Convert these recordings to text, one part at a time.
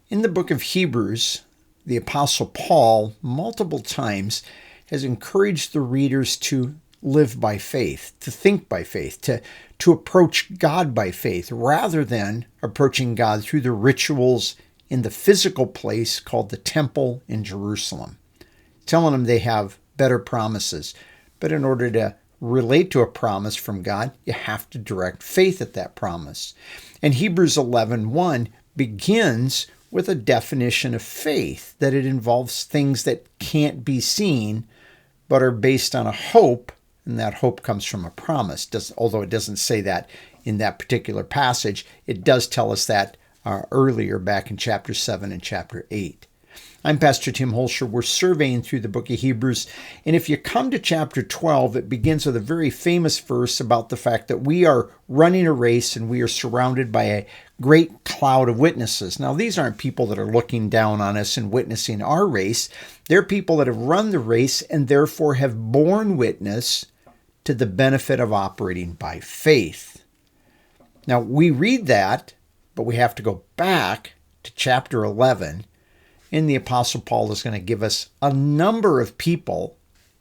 In the book of Hebrews, the Apostle Paul multiple times has encouraged the readers to live by faith, to think by faith, to approach God by faith, rather than approaching God through the rituals in the physical place called the temple in Jerusalem, telling them they have better promises. But in order to relate to a promise from God, you have to direct faith at that promise. And Hebrews 11:1 begins with a definition of faith, that it involves things that can't be seen but are based on a hope, and that hope comes from a promise. Although it doesn't say that in that particular passage, it does tell us that earlier back in chapter 7 and chapter 8. I'm Pastor Tim Holscher. We're surveying through the book of Hebrews, and if you come to chapter 12, it begins with a very famous verse about the fact that we are running a race and we are surrounded by a great cloud of witnesses. Now, these aren't people that are looking down on us and witnessing our race. They're people that have run the race and therefore have borne witness to the benefit of operating by faith. Now, we read that, but we have to go back to chapter 11. And the Apostle Paul is going to give us a number of people,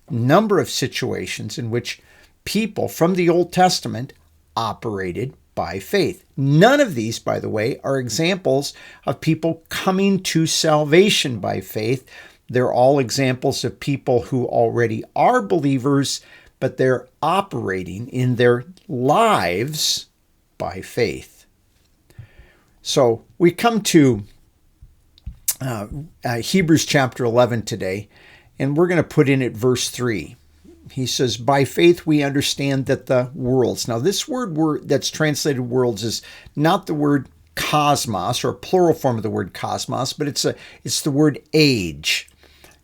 number of situations in which people from the Old Testament operated by faith. None of these, by the way, are examples of people coming to salvation by faith. They're all examples of people who already are believers, but they're operating in their lives by faith. So we come to Hebrews chapter 11 today, and we're going to put in at verse 3. He says, by faith we understand that the worlds. Now this word that's translated worlds is not the word cosmos, or a plural form of the word cosmos, but it's the word age.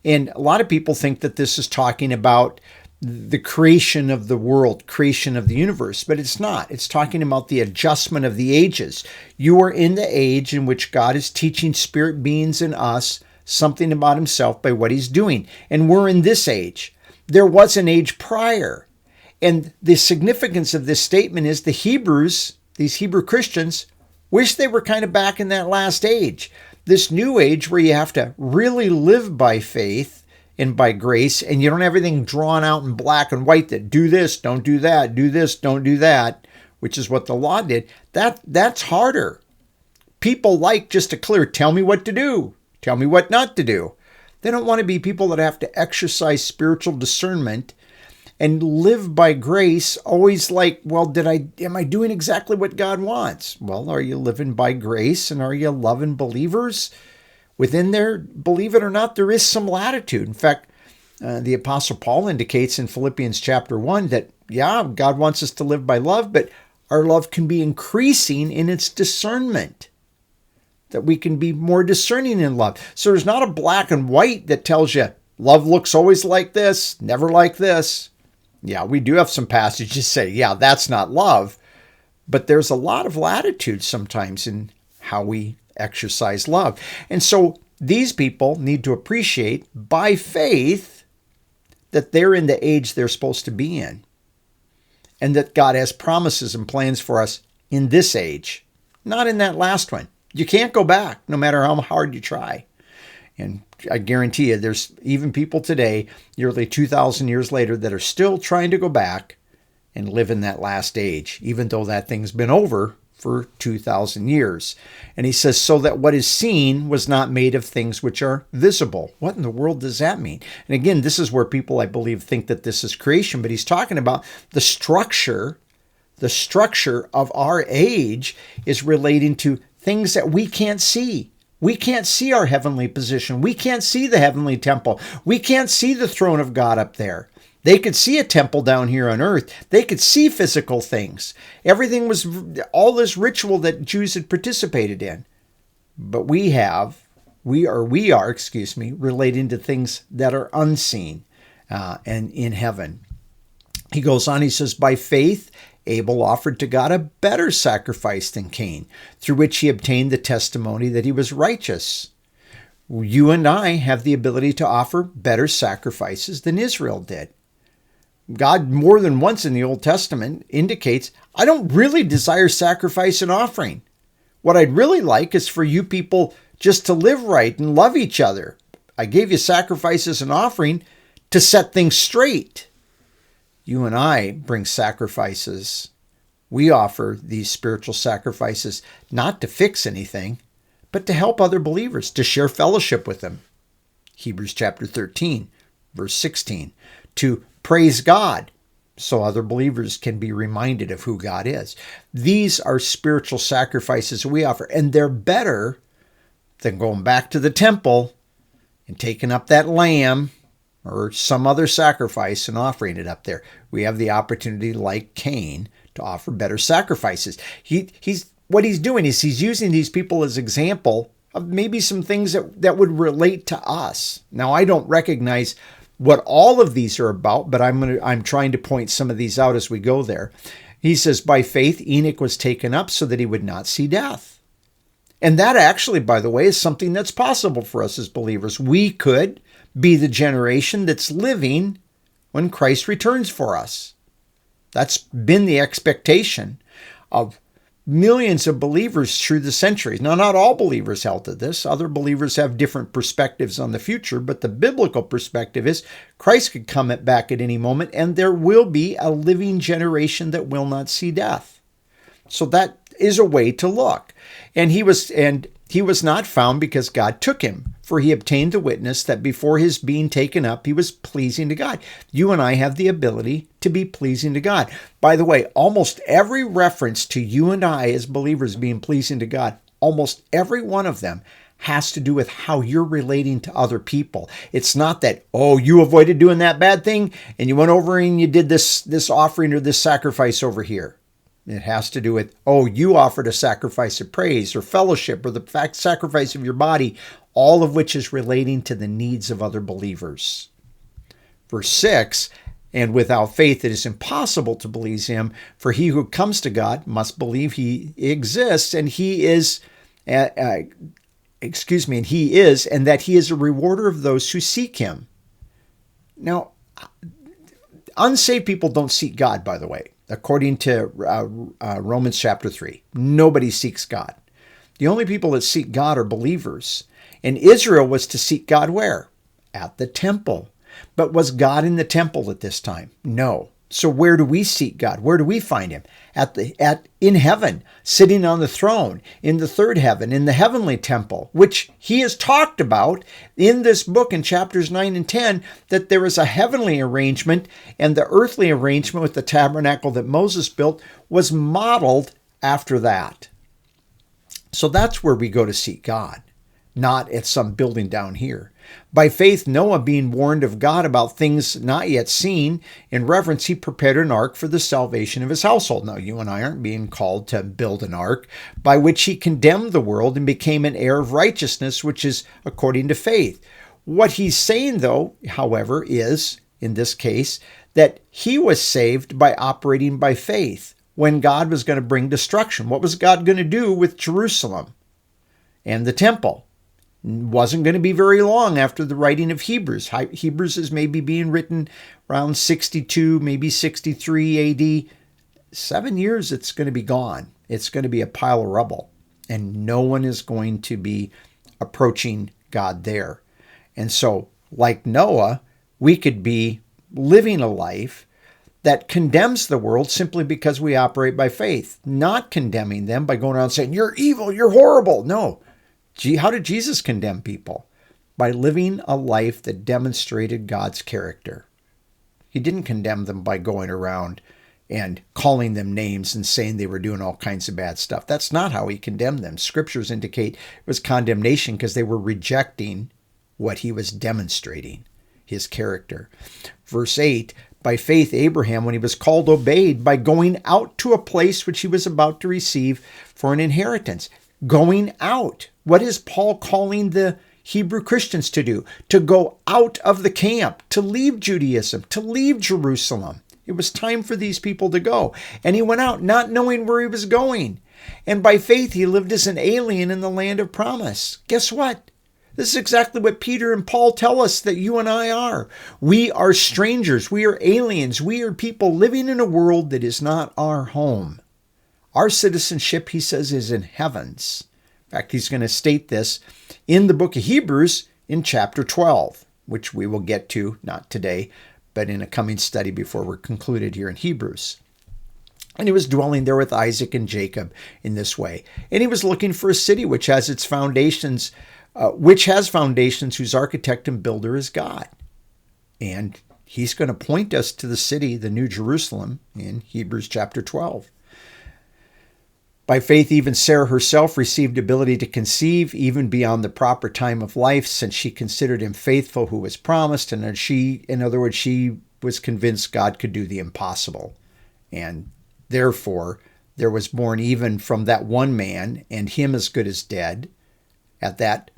And a lot of people think that this is talking about the creation of the world, creation of the universe, but it's not. It's talking about the adjustment of the ages. You are in the age in which God is teaching spirit beings in us something about himself by what he's doing. And we're in this age. There was an age prior. And the significance of this statement is the Hebrews, these Hebrew Christians, wish they were kind of back in that last age. This new age where you have to really live by faith and by grace, and you don't have everything drawn out in black and white that do this, don't do that, do this, don't do that, which is what the law did. That's harder. People like just a clear, tell me what to do, tell me what not to do. They don't want to be people that have to exercise spiritual discernment and live by grace, always like, well, am I doing exactly what God wants? Well, are you living by grace, and are you loving believers? Within there, believe it or not, there is some latitude. In fact, the Apostle Paul indicates in Philippians chapter 1 that, God wants us to live by love, but our love can be increasing in its discernment, that we can be more discerning in love. So there's not a black and white that tells you love looks always like this, never like this. Yeah, we do have some passages that say, that's not love, but there's a lot of latitude sometimes in how we exercise love. And so these people need to appreciate by faith that they're in the age they're supposed to be in, and that God has promises and plans for us in this age, not in that last one. You can't go back no matter how hard you try. And I guarantee you there's even people today, nearly 2,000 years later, that are still trying to go back and live in that last age, even though that thing's been over for 2,000 years. And he says, so that what is seen was not made of things which are visible. What in the world does that mean? And again, this is where people, I believe, think that this is creation, but he's talking about the structure of our age is relating to things that we can't see. We can't see our heavenly position. We can't see the heavenly temple. We can't see the throne of God up there. They could see a temple down here on earth. They could see physical things. Everything was all this ritual that Jews had participated in. But we are relating to things that are unseen and in heaven. He goes on, he says, by faith, Abel offered to God a better sacrifice than Cain, through which he obtained the testimony that he was righteous. You and I have the ability to offer better sacrifices than Israel did. God, more than once in the Old Testament, indicates, I don't really desire sacrifice and offering. What I'd really like is for you people just to live right and love each other. I gave you sacrifices and offering to set things straight. You and I bring sacrifices. We offer these spiritual sacrifices not to fix anything, but to help other believers, to share fellowship with them. Hebrews chapter 13, verse 16, to praise God so other believers can be reminded of who God is. These are spiritual sacrifices we offer, and they're better than going back to the temple and taking up that lamb or some other sacrifice and offering it up there. We have the opportunity, like Cain, to offer better sacrifices. What he's doing is he's using these people as example of maybe some things that would relate to us. Now, I don't recognize what all of these are about, but I'm trying to point some of these out as we go there. He says, by faith, Enoch was taken up so that he would not see death. And that actually, by the way, is something that's possible for us as believers. We could be the generation that's living when Christ returns for us. That's been the expectation of millions of believers through the centuries. Now, not all believers held to this. Other believers have different perspectives on the future, but the biblical perspective is Christ could come back at any moment, and there will be a living generation that will not see death. So that is a way to look. And he was not found because God took him, for he obtained the witness that before his being taken up, he was pleasing to God. You and I have the ability to be pleasing to God. By the way, almost every reference to you and I as believers being pleasing to God, almost every one of them has to do with how you're relating to other people. It's not that, oh, you avoided doing that bad thing and you went over and you did this offering or this sacrifice over here. It has to do with, oh, you offered a sacrifice of praise or fellowship or the sacrifice of your body, all of which is relating to the needs of other believers. Verse 6, and without faith it is impossible to please him, for he who comes to God must believe he exists, and he is, and that he is a rewarder of those who seek him. Now, unsaved people don't seek God, by the way. According to Romans chapter 3, nobody seeks God. The only people that seek God are believers. And Israel was to seek God where? At the temple. But was God in the temple at this time? No. So where do we seek God? Where do we find him? In heaven, sitting on the throne, in the third heaven, in the heavenly temple, which he has talked about in this book in chapters 9 and 10, that there is a heavenly arrangement, and the earthly arrangement with the tabernacle that Moses built was modeled after that. So that's where we go to seek God, not at some building down here. By faith, Noah, being warned of God about things not yet seen, in reverence, he prepared an ark for the salvation of his household. Now, you and I aren't being called to build an ark, by which he condemned the world and became an heir of righteousness, which is according to faith. What he's saying, though, however, is, in this case, that he was saved by operating by faith when God was going to bring destruction. What was God going to do with Jerusalem and the temple? Wasn't going to be very long after the writing of Hebrews. Hebrews is maybe being written around 62, maybe 63 AD. 7 years, it's going to be gone. It's going to be a pile of rubble. And no one is going to be approaching God there. And so, like Noah, we could be living a life that condemns the world simply because we operate by faith, not condemning them by going around saying, you're evil, you're horrible. No. How did Jesus condemn people? By living a life that demonstrated God's character. He didn't condemn them by going around and calling them names and saying they were doing all kinds of bad stuff. That's not how he condemned them. Scriptures indicate it was condemnation because they were rejecting what he was demonstrating, his character. Verse 8, by faith Abraham, when he was called, obeyed by going out to a place which he was about to receive for an inheritance. Going out. What is Paul calling the Hebrew Christians to do? To go out of the camp, to leave Judaism, to leave Jerusalem. It was time for these people to go. And he went out not knowing where he was going. And by faith, he lived as an alien in the land of promise. Guess what? This is exactly what Peter and Paul tell us that you and I are. We are strangers. We are aliens. We are people living in a world that is not our home. Our citizenship, he says, is in heavens. In fact, he's going to state this in the book of Hebrews in chapter 12, which we will get to, not today, but in a coming study before we're concluded here in Hebrews. And he was dwelling there with Isaac and Jacob in this way. And he was looking for a city which has its foundations, whose architect and builder is God. And he's going to point us to the city, the New Jerusalem, in Hebrews chapter 12. By faith, even Sarah herself received ability to conceive even beyond the proper time of life, since she considered him faithful who was promised. And in other words, she was convinced God could do the impossible. And therefore, there was born even from that one man, and him as good as dead, at that,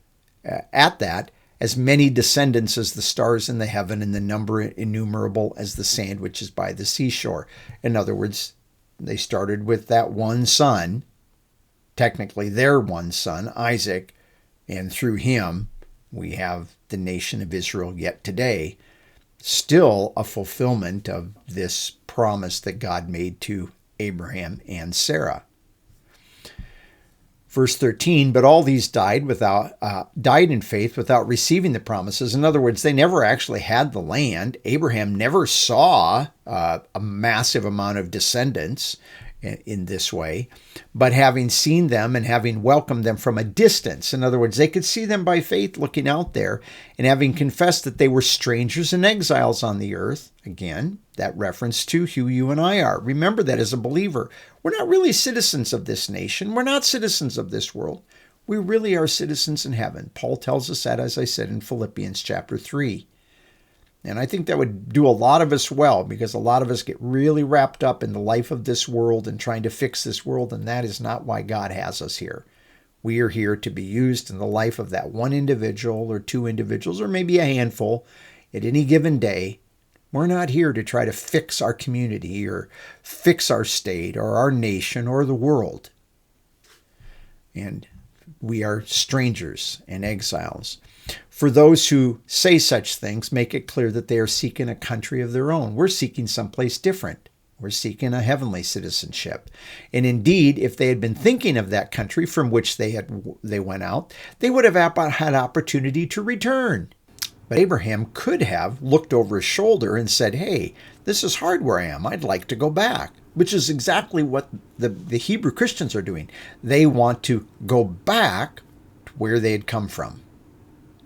as many descendants as the stars in the heaven, and the number innumerable as the sand which is by the seashore. In other words, they started with that one son, technically their one son, Isaac, and through him we have the nation of Israel yet today. Still a fulfillment of this promise that God made to Abraham and Sarah. Verse 13, but all these died in faith without receiving the promises. In other words, they never actually had the land. Abraham never saw a massive amount of descendants in this way, but having seen them and having welcomed them from a distance. In other words, they could see them by faith looking out there, and having confessed that they were strangers and exiles on the earth. Again, that reference to who you and I are. Remember that as a believer. We're not really citizens of this nation. We're not citizens of this world. We really are citizens in heaven. Paul tells us that, as I said, in Philippians chapter 3. And I think that would do a lot of us well, because a lot of us get really wrapped up in the life of this world and trying to fix this world, and that is not why God has us here. We are here to be used in the life of that one individual or two individuals, or maybe a handful at any given day. We're not here to try to fix our community or fix our state or our nation or the world. And we are strangers and exiles. For those who say such things, make it clear that they are seeking a country of their own. We're seeking someplace different. We're seeking a heavenly citizenship. And indeed, if they had been thinking of that country from which they went out, they would have had opportunity to return. But Abraham could have looked over his shoulder and said, hey, this is hard where I am. I'd like to go back, which is exactly what the Hebrew Christians are doing. They want to go back to where they had come from.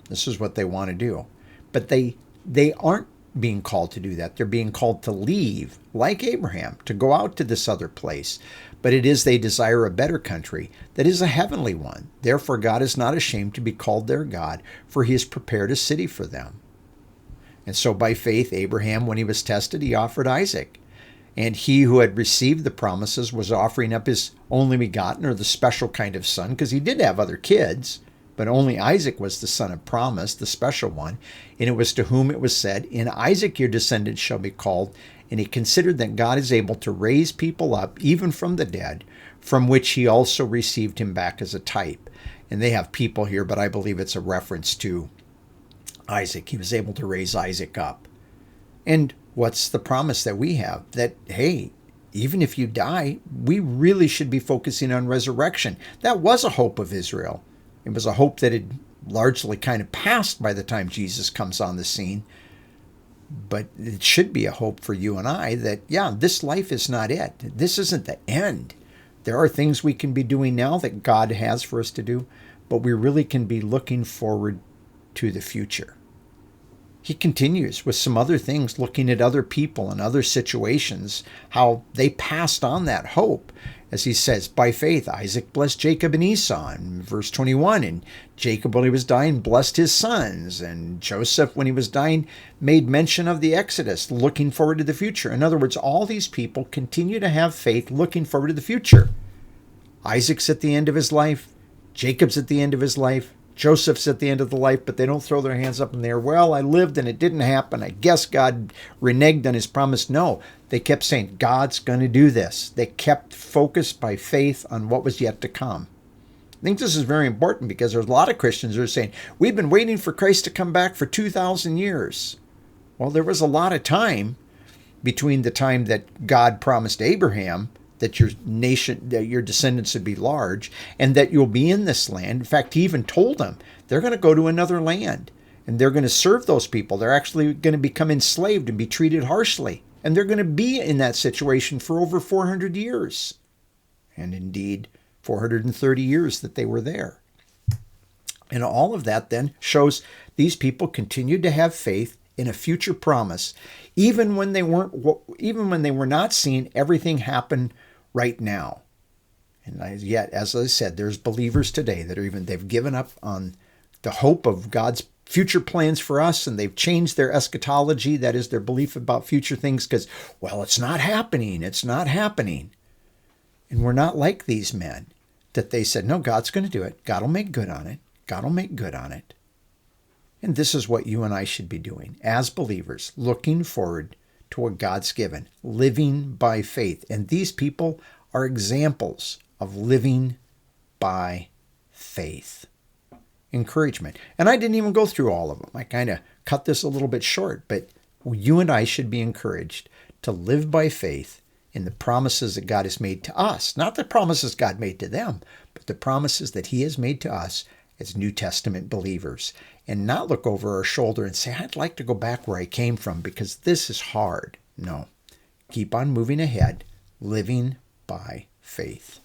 This is what they want to do. But they aren't being called to do that. They're being called to leave, like Abraham, to go out to this other place. But it is they desire a better country that is a heavenly one. Therefore, God is not ashamed to be called their God, for he has prepared a city for them. And so by faith, Abraham, when he was tested, he offered Isaac. And he who had received the promises was offering up his only begotten, or the special kind of son, because he did have other kids, but only Isaac was the son of promise, the special one. And it was to whom it was said, in Isaac your descendants shall be called. And he considered that God is able to raise people up, even from the dead, from which he also received him back as a type. And they have people here, but I believe it's a reference to Isaac. He was able to raise Isaac up. And what's the promise that we have? That, hey, even if you die, we really should be focusing on resurrection. That was a hope of Israel. It was a hope that had largely kind of passed by the time Jesus comes on the scene. But it should be a hope for you and I that, yeah, this life is not it. This isn't the end. There are things we can be doing now that God has for us to do, but we really can be looking forward to the future. He continues with some other things, looking at other people and other situations, how they passed on that hope. As he says, by faith, Isaac blessed Jacob and Esau in verse 21. And Jacob, when he was dying, blessed his sons. And Joseph, when he was dying, made mention of the Exodus, looking forward to the future. In other words, all these people continue to have faith, looking forward to the future. Isaac's at the end of his life. Jacob's at the end of his life. Joseph's at the end of the life, but they don't throw their hands up in the air. Well, I lived and it didn't happen. I guess God reneged on his promise. No, they kept saying, God's going to do this. They kept focused by faith on what was yet to come. I think this is very important because there's a lot of Christians who are saying, we've been waiting for Christ to come back for 2,000 years. Well, there was a lot of time between the time that God promised Abraham that your nation, that your descendants would be large, and that you'll be in this land. In fact, he even told them they're going to go to another land and they're going to serve those people. They're actually going to become enslaved and be treated harshly. And they're going to be in that situation for over 400 years. And indeed, 430 years that they were there. And all of that then shows these people continued to have faith in a future promise, even when they were not seeing everything happen right now. And yet, as I said, there's believers today that they've given up on the hope of God's future plans for us, and they've changed their eschatology, that is their belief about future things, because, well, it's not happening. It's not happening. And we're not like these men that they said, no, God's going to do it. God will make good on it. God will make good on it. And this is what you and I should be doing as believers, looking forward to what God's given, living by faith. And these people are examples of living by faith. Encouragement. And I didn't even go through all of them. I kind of cut this a little bit short, but you and I should be encouraged to live by faith in the promises that God has made to us. Not the promises God made to them, but the promises that he has made to us as New Testament believers, and not look over our shoulder and say, I'd like to go back where I came from because this is hard. No. Keep on moving ahead, living by faith.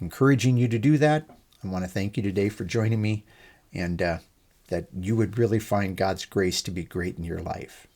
Encouraging you to do that. I want to thank you today for joining me, and that you would really find God's grace to be great in your life.